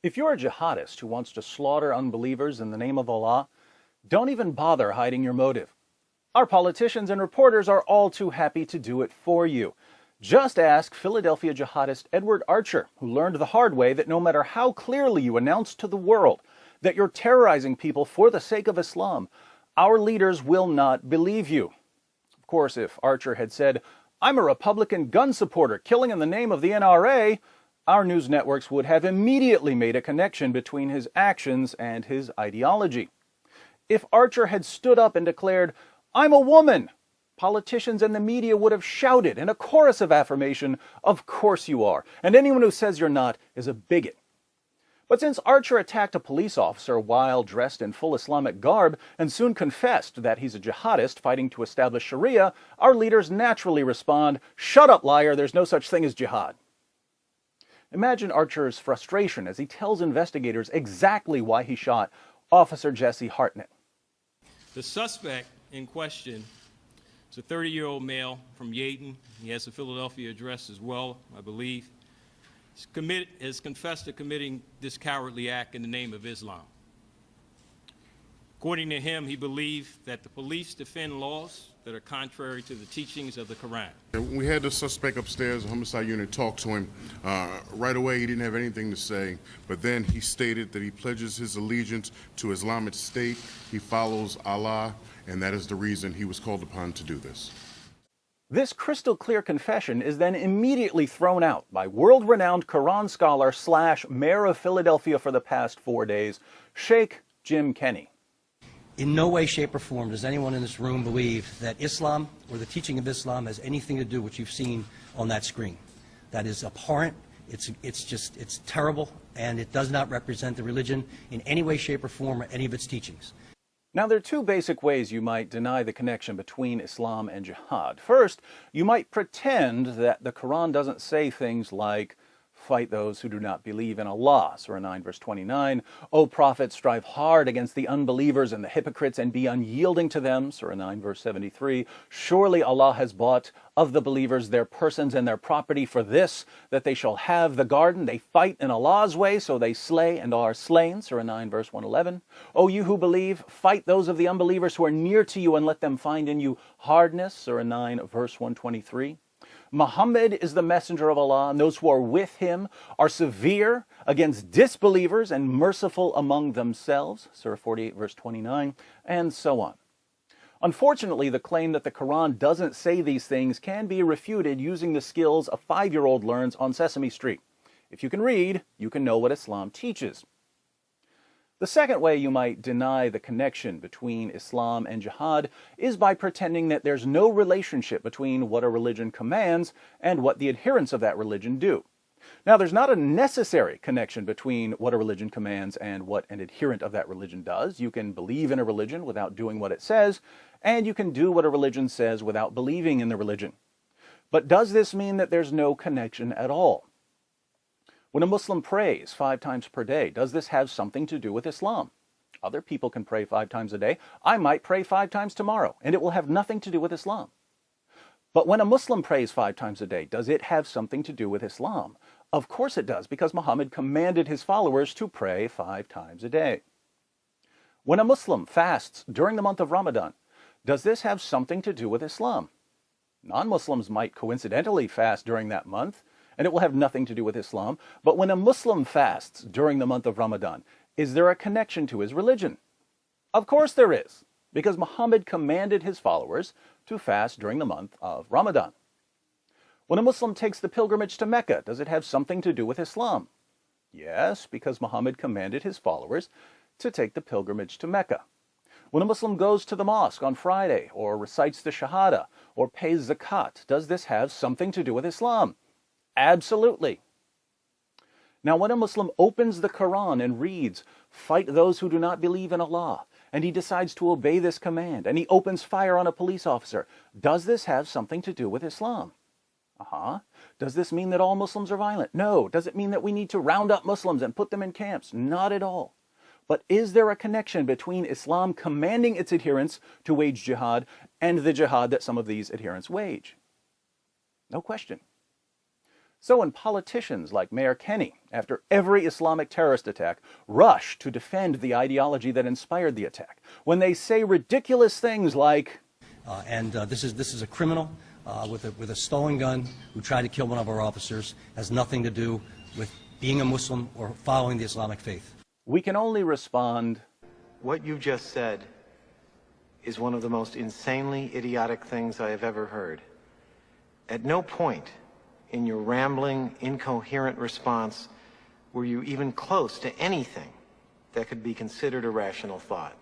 If you're a jihadist who wants to slaughter unbelievers in the name of Allah, don't even bother hiding your motive. Our politicians and reporters are all too happy to do it for you. Just ask Philadelphia jihadist Edward Archer, who learned the hard way that no matter how clearly you announce to the world that you're terrorizing people for the sake of Islam, our leaders will not believe you. Of course, if Archer had said, "I'm a Republican gun supporter killing in the name of the NRA," our news networks would have immediately made a connection between his actions and his ideology. If Archer had stood up and declared, "I'm a woman," politicians and the media would have shouted in a chorus of affirmation, "Of course you are, and anyone who says you're not is a bigot." But since Archer attacked a police officer while dressed in full Islamic garb and soon confessed that he's a jihadist fighting to establish Sharia, our leaders naturally respond, "Shut up, liar, there's no such thing as jihad." Imagine Archer's frustration as he tells investigators exactly why he shot Officer Jesse Hartnett. The suspect in question is a 30-year-old male from Yaden. He has a Philadelphia address as well, I believe. Has confessed to committing this cowardly act in the name of Islam. According to him, he believed that the police defend laws that are contrary to the teachings of the Quran. We had the suspect upstairs, the homicide unit, talk to him. Right away, he didn't have anything to say, but then he stated that he pledges his allegiance to Islamic State, he follows Allah, and that is the reason he was called upon to do this. This crystal clear confession is then immediately thrown out by world-renowned Quran scholar / mayor of Philadelphia for the past 4 days, Sheikh Jim Kenney. In no way, shape, or form does anyone in this room believe that Islam or the teaching of Islam has anything to do with what you've seen on that screen. That is abhorrent, it's terrible, and it does not represent the religion in any way, shape, or form or any of its teachings. Now, there are two basic ways you might deny the connection between Islam and jihad. First, you might pretend that the Quran doesn't say things like, "Fight those who do not believe in Allah," Surah 9, verse 29. "O Prophet, strive hard against the unbelievers and the hypocrites and be unyielding to them," Surah 9, verse 73. "Surely Allah has bought of the believers their persons and their property for this, that they shall have the garden. They fight in Allah's way, so they slay and are slain," Surah 9, verse 111. "O you who believe, fight those of the unbelievers who are near to you and let them find in you hardness," Surah 9, verse 123. Muhammad is the messenger of Allah, and those who are with him are severe against disbelievers and merciful among themselves, Surah 48, verse 29, and so on. Unfortunately, the claim that the Quran doesn't say these things can be refuted using the skills a 5-year-old learns on Sesame Street. If you can read, you can know what Islam teaches. The second way you might deny the connection between Islam and jihad is by pretending that there's no relationship between what a religion commands and what the adherents of that religion do. Now, there's not a necessary connection between what a religion commands and what an adherent of that religion does. You can believe in a religion without doing what it says, and you can do what a religion says without believing in the religion. But does this mean that there's no connection at all? When a Muslim prays 5 times per day, does this have something to do with Islam? Other people can pray 5 times a day. I might pray 5 times tomorrow, and it will have nothing to do with Islam. But when a Muslim prays 5 times a day, does it have something to do with Islam? Of course it does, because Muhammad commanded his followers to pray 5 times a day. When a Muslim fasts during the month of Ramadan, does this have something to do with Islam? Non-Muslims might coincidentally fast during that month, and it will have nothing to do with Islam. But when a Muslim fasts during the month of Ramadan, is there a connection to his religion? Of course there is, because Muhammad commanded his followers to fast during the month of Ramadan. When a Muslim takes the pilgrimage to Mecca, does it have something to do with Islam? Yes, because Muhammad commanded his followers to take the pilgrimage to Mecca. When a Muslim goes to the mosque on Friday, or recites the Shahada, or pays zakat, does this have something to do with Islam? Absolutely. Now, when a Muslim opens the Quran and reads, "Fight those who do not believe in Allah," and he decides to obey this command, and he opens fire on a police officer, does this have something to do with Islam? Does this mean that all Muslims are violent? No. Does it mean that we need to round up Muslims and put them in camps? Not at all. But is there a connection between Islam commanding its adherents to wage jihad and the jihad that some of these adherents wage? No question. So when politicians like Mayor Kenny, after every Islamic terrorist attack, rush to defend the ideology that inspired the attack, when they say ridiculous things like, this is a criminal with a stolen gun who tried to kill one of our officers, has nothing to do with being a Muslim or following the Islamic faith. we can only respond, What you just said is one of the most insanely idiotic things I have ever heard. At no point in your rambling, incoherent response were you even close to anything that could be considered a rational thought.